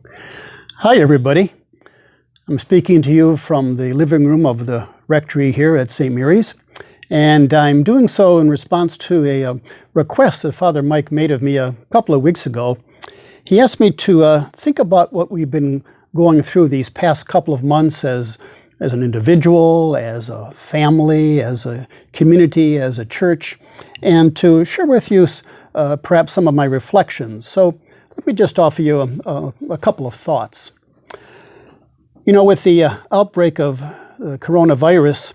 Hi, everybody. I'm speaking to you from the living room of the rectory here at St. Mary's, and I'm doing so in response to a request that Father Mike made of me a couple of weeks ago. He asked me to think about what we've been going through these past couple of months as an individual, as a family, as a community, as a church, and to share with you perhaps some of my reflections. So let me just offer you a couple of thoughts. You know, with the outbreak of the coronavirus,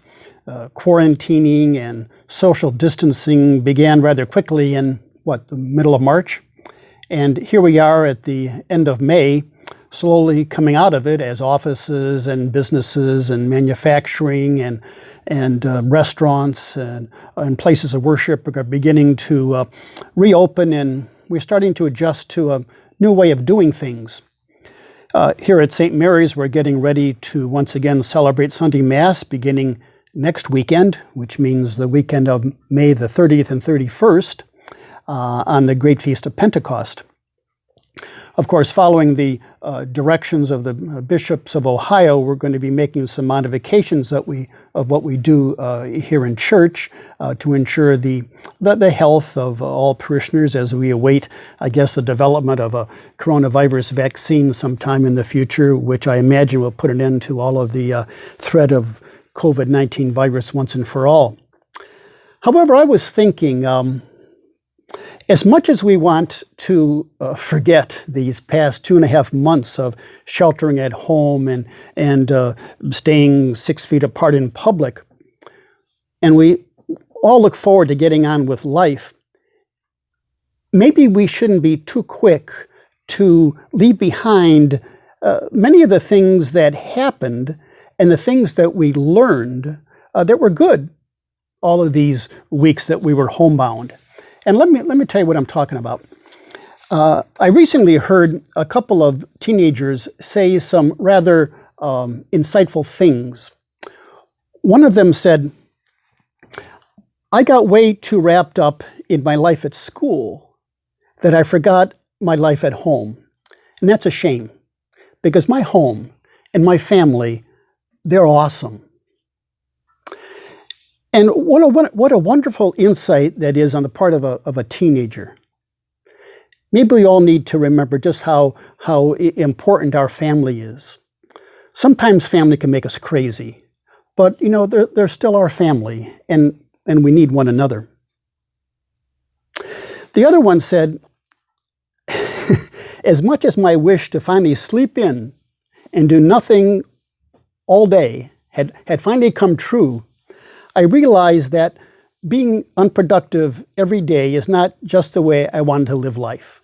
quarantining and social distancing began rather quickly in, the middle of March? And here we are at the end of May, slowly coming out of it as offices and businesses and manufacturing and restaurants and places of worship are beginning to reopen, and we're starting to adjust to a new way of doing things. Here at St. Mary's, we're getting ready to once again celebrate Sunday Mass beginning next weekend, which means the weekend of May the 30th and 31st on the Great Feast of Pentecost. Of course, following the directions of the bishops of Ohio, we're going to be making some modifications of what we do here in church to ensure the health of all parishioners as we await, I guess, the development of a coronavirus vaccine sometime in the future, which I imagine will put an end to all of the threat of COVID-19 virus once and for all. However, I was thinking, as much as we want to forget these past 2.5 months of sheltering at home and staying 6 feet apart in public, and we all look forward to getting on with life, maybe we shouldn't be too quick to leave behind many of the things that happened and the things that we learned that were good all of these weeks that we were homebound. And let me tell you what I'm talking about. I recently heard a couple of teenagers say some rather insightful things. One of them said, "I got way too wrapped up in my life at school that I forgot my life at home." And that's a shame, because my home and my family, they're awesome. And what a wonderful insight that is on the part of a teenager. Maybe we all need to remember just how important our family is. Sometimes family can make us crazy, but you know, they're still our family, and we need one another. The other one said, "As much as my wish to finally sleep in and do nothing all day had finally come true, I realized that being unproductive every day is not just the way I wanted to live life."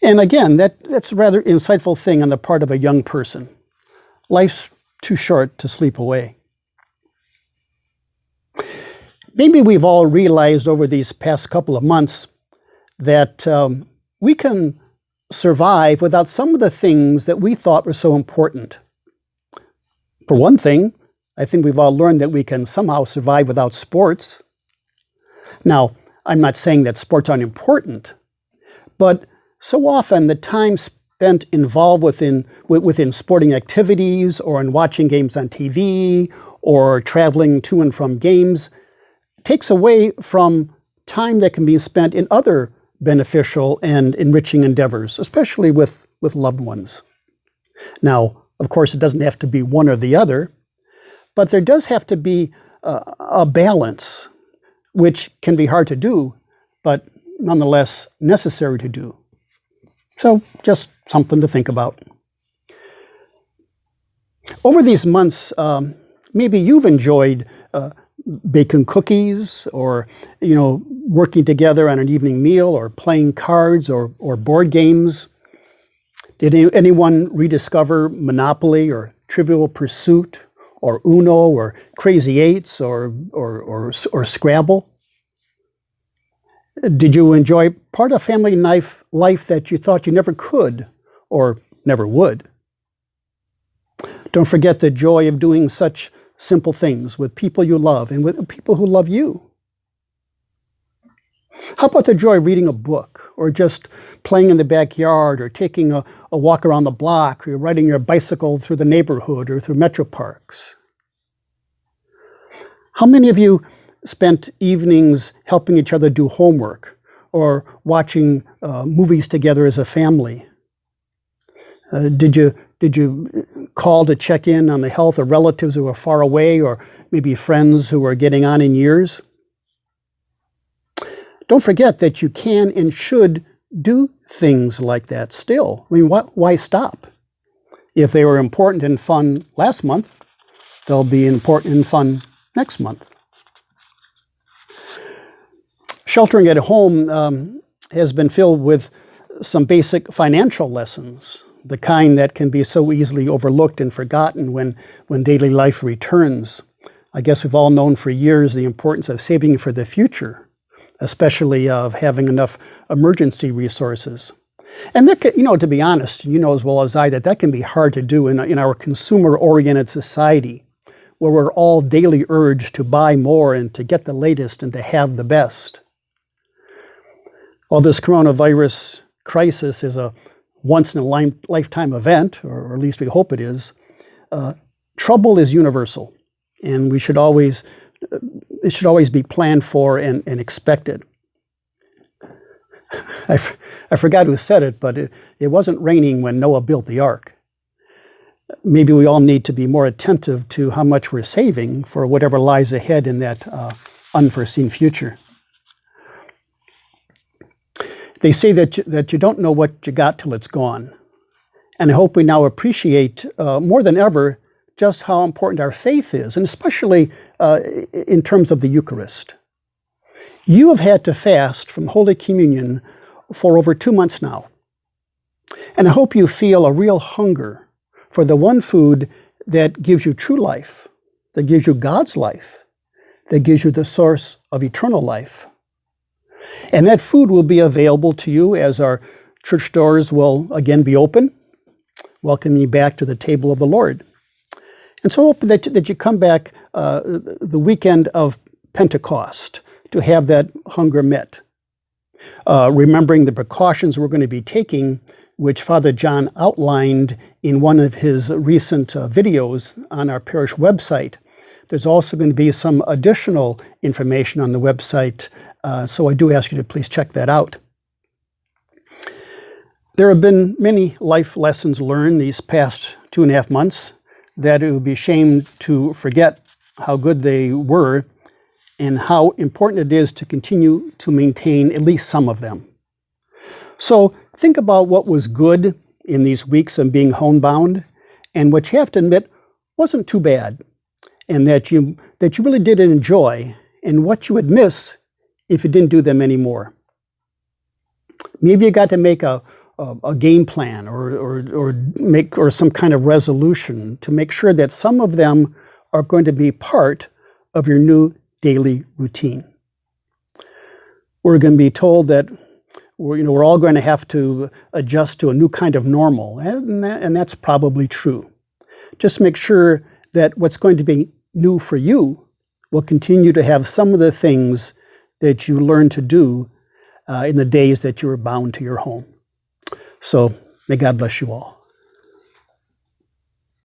And again, that's a rather insightful thing on the part of a young person. Life's too short to sleep away. Maybe we've all realized over these past couple of months that we can survive without some of the things that we thought were so important. For one thing, I think we've all learned that we can somehow survive without sports. Now, I'm not saying that sports aren't important, but so often the time spent involved within sporting activities or in watching games on TV or traveling to and from games takes away from time that can be spent in other beneficial and enriching endeavors, especially with loved ones. Now, of course, it doesn't have to be one or the other, but there does have to be a balance, which can be hard to do, but nonetheless necessary to do. So just something to think about. Over these months, maybe you've enjoyed baking cookies or, working together on an evening meal or playing cards or board games. Did anyone rediscover Monopoly or Trivial Pursuit or Uno or Crazy Eights or Scrabble? Did you enjoy part of family life that you thought you never could or never would? Don't forget the joy of doing such simple things with people you love and with people who love you. How about the joy of reading a book, or just playing in the backyard, or taking a walk around the block, or riding your bicycle through the neighborhood or through metro parks? How many of you spent evenings helping each other do homework or watching movies together as a family? Did you call to check in on the health of relatives who are far away, or maybe friends who are getting on in years? Don't forget that you can and should do things like that still. I mean, why stop? If they were important and fun last month, they'll be important and fun next month. Sheltering at home has been filled with some basic financial lessons, the kind that can be so easily overlooked and forgotten when daily life returns. I guess we've all known for years the importance of saving for the future, especially of having enough emergency resources. And that can, to be honest, you know as well as I that can be hard to do in our consumer-oriented society, where we're all daily urged to buy more and to get the latest and to have the best. While this coronavirus crisis is a once-in-a-lifetime event, or at least we hope it is, trouble is universal, and it should always be planned for and expected. I forgot who said it, but it wasn't raining when Noah built the ark. Maybe we all need to be more attentive to how much we're saving for whatever lies ahead in that unforeseen future. They say that you don't know what you got till it's gone. And I hope we now appreciate more than ever just how important our faith is, and especially in terms of the Eucharist. You have had to fast from Holy Communion for over 2 months now. And I hope you feel a real hunger for the one food that gives you true life, that gives you God's life, that gives you the source of eternal life. And that food will be available to you as our church doors will again be open, welcoming you back to the table of the Lord. And so I hope that you come back the weekend of Pentecost to have that hunger met. Remembering the precautions we're going to be taking, which Father John outlined in one of his recent videos on our parish website. There's also going to be some additional information on the website, so I do ask you to please check that out. There have been many life lessons learned these past 2.5 months that it would be shame to forget how good they were and how important it is to continue to maintain at least some of them. So think about what was good in these weeks of being homebound, and what you have to admit wasn't too bad, and that you really did enjoy, and what you would miss if you didn't do them anymore. Maybe you got to make a game plan or some kind of resolution to make sure that some of them are going to be part of your new daily routine. We're going to be told that we're all going to have to adjust to a new kind of normal, and that's probably true. Just make sure that what's going to be new for you will continue to have some of the things that you learned to do in the days that you were bound to your home. So may God bless you all.